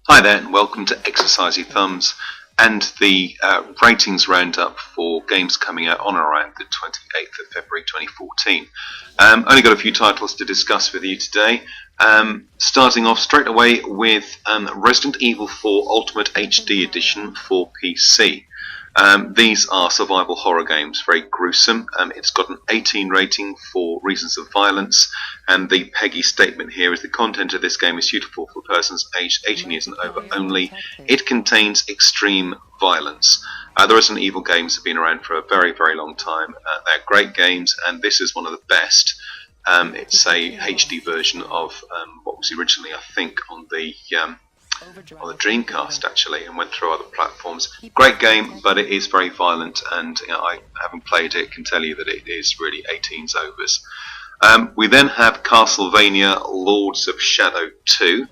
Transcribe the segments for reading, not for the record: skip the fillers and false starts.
Hi there, and welcome to Exercisey Thumbs and the ratings roundup for games coming out on around the 28th of February 2014. Only got a few titles to discuss with you today. Starting off straight away with Resident Evil 4 Ultimate HD Edition for PC. These are survival horror games, very gruesome. It's got an 18 rating for reasons of violence, and the Pegi statement here is the content of this game is suitable for persons aged 18 years and over only. It contains extreme violence. The Resident Evil games have been around for a very, very long time. They're great games, and this is one of the best. It's a HD version of what was originally, I think, on the Dreamcast actually, and went through other platforms. Great game, but it is very violent, and I, having played it, can tell you that it is really 18's overs. We then have Castlevania Lords of Shadow 2.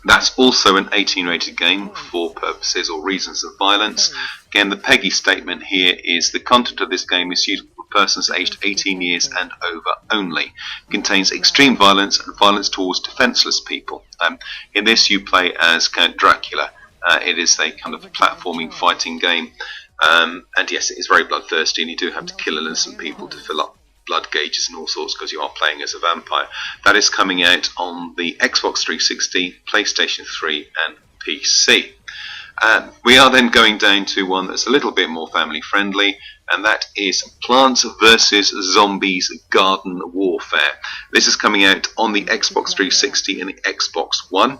That's also an 18 rated game for purposes or reasons of violence. Again, the Pegi statement here is the content of this game is suitable for persons aged 18 years and over only. It contains extreme violence and violence towards defenseless people. In this you play as Count Dracula. It is a kind of platforming fighting game. And yes, it is very bloodthirsty, and you do have to kill innocent people to fill up blood gauges and all sorts, because you are playing as a vampire. That is coming out on the Xbox 360, PlayStation 3 and PC. We are then going down to one that's a little bit more family friendly, and that is Plants vs Zombies Garden Warfare. This is coming out on the Xbox 360 and the Xbox One.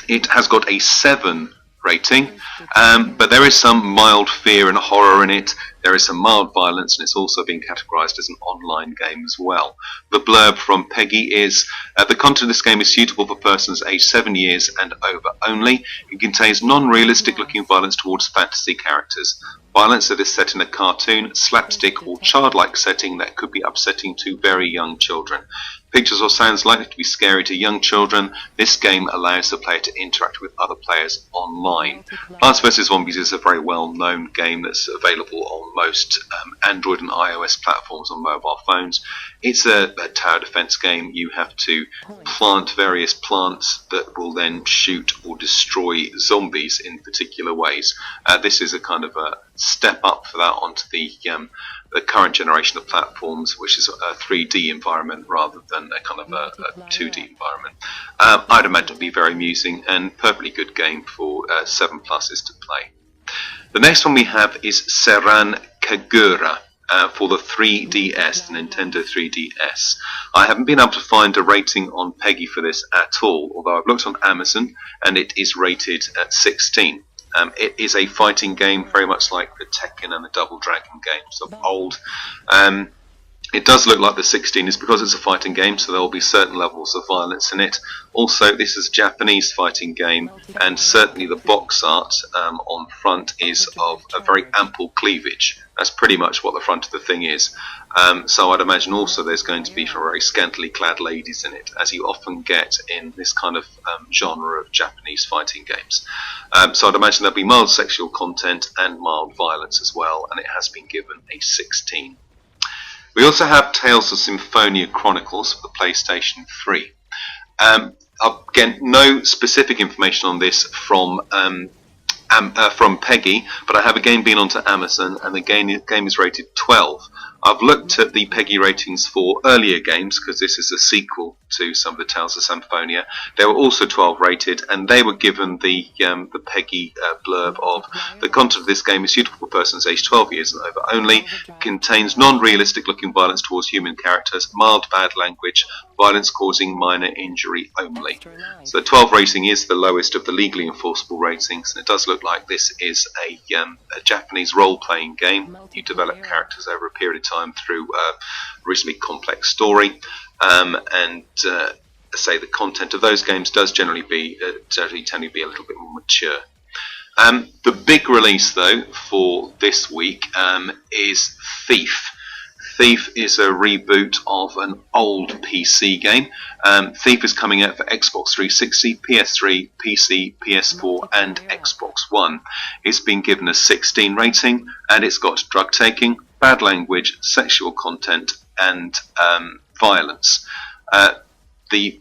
It has got a 7 rating, but there is some mild fear and horror in it. There is some mild violence, and it's also being categorized as an online game as well. The blurb from Pegi is, the content of this game is suitable for persons aged 7 years and over only. It contains non-realistic looking violence towards fantasy characters. Violence that is set in a cartoon, slapstick or childlike setting that could be upsetting to very young children. Pictures or sounds likely to be scary to young children. This game allows the player to interact with other players online. Plants vs Zombies is a very well-known game that's available on most Android and iOS platforms on mobile phones. It's a tower defense game. You have to plant various plants that will then shoot or destroy zombies in particular ways. This is a kind of a step up for that onto the current generation of platforms, which is a 3D environment rather than a kind of a 2D environment. I'd imagine it'll be very amusing and perfectly good game for 7 pluses to play. The next one we have is Senran Kagura for the 3DS, the Nintendo 3DS. I haven't been able to find a rating on Pegi for this at all, although I've looked on Amazon and it is rated at 16. It is a fighting game, very much like the Tekken and the Double Dragon games of old. It does look like the 16 is because it's a fighting game, so there will be certain levels of violence in it. Also, this is a Japanese fighting game, and certainly the box art on front is of a very ample cleavage. That's pretty much what the front of the thing is. So I'd imagine also there's going to be for very scantily clad ladies in it, as you often get in this kind of genre of Japanese fighting games. So I'd imagine there'll be mild sexual content and mild violence as well, and it has been given a 16. We also have Tales of Symphonia Chronicles for the PlayStation 3. Again, no specific information on this from Pegi, but I have again been onto Amazon, and the game is rated 12. I've looked at the Pegi ratings for earlier games, because this is a sequel to some of the Tales of Symphonia. They were also 12 rated, and they were given the Pegi blurb of, the content of this game is suitable for persons aged 12 years and over only, contains non-realistic looking violence towards human characters, mild bad language, violence causing minor injury only. So the 12 rating is the lowest of the legally enforceable ratings, and it does look like this is a Japanese role-playing game. You develop characters over a period of time through a reasonably complex story, and say the content of those games does generally tend to be a little bit more mature. The big release though for this week is Thief. Thief is a reboot of an old PC game. Thief is coming out for Xbox 360, PS3, PC, PS4 and Xbox One. It's been given a 16 rating, and it's got drug taking, bad language, sexual content and violence. The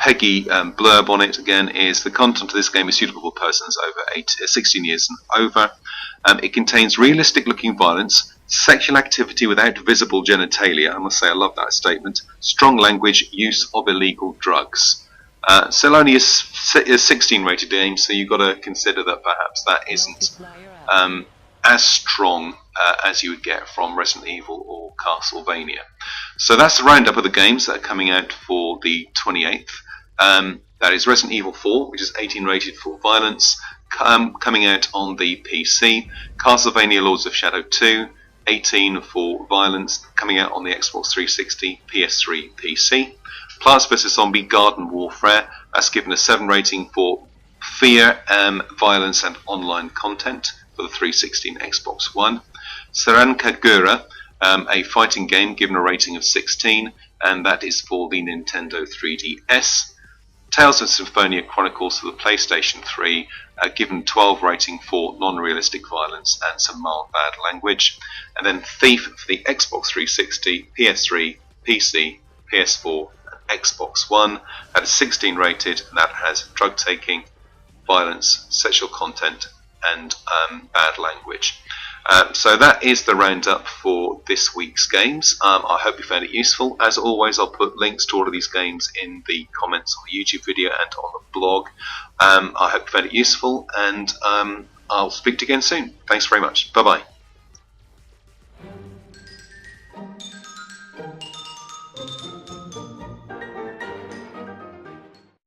Pegi blurb on it again is the content of this game is suitable for persons over 16 years and over. It contains realistic looking violence, sexual activity without visible genitalia. I must say I love that statement. Strong language, use of illegal drugs. Still only a 16 rated game, so you've got to consider that perhaps that isn't as strong as you would get from Resident Evil or Castlevania. So that's the roundup of the games that are coming out for the 28th. That is Resident Evil 4, which is 18 rated for violence, coming out on the PC. Castlevania Lords of Shadow 2, 18 for violence, coming out on the Xbox 360, PS3, PC. Plants vs Zombie Garden Warfare, that's given a 7 rating for fear, violence and online content for the 360 and Xbox One. Senran Kagura, a fighting game, given a rating of 16, and that is for the Nintendo 3DS. Tales of Symphonia Chronicles for the PlayStation 3, given 12 rating for non-realistic violence and some mild bad language. And then Thief for the Xbox 360, PS3, PC, PS4 and Xbox One. That is 16 rated, and that has drug taking, violence, sexual content and bad language. So that is the roundup for this week's games. I hope you found it useful. As always, I'll put links to all of these games in the comments on the YouTube video and on the blog. I hope you found it useful, and I'll speak to you again soon. Thanks very much. Bye bye.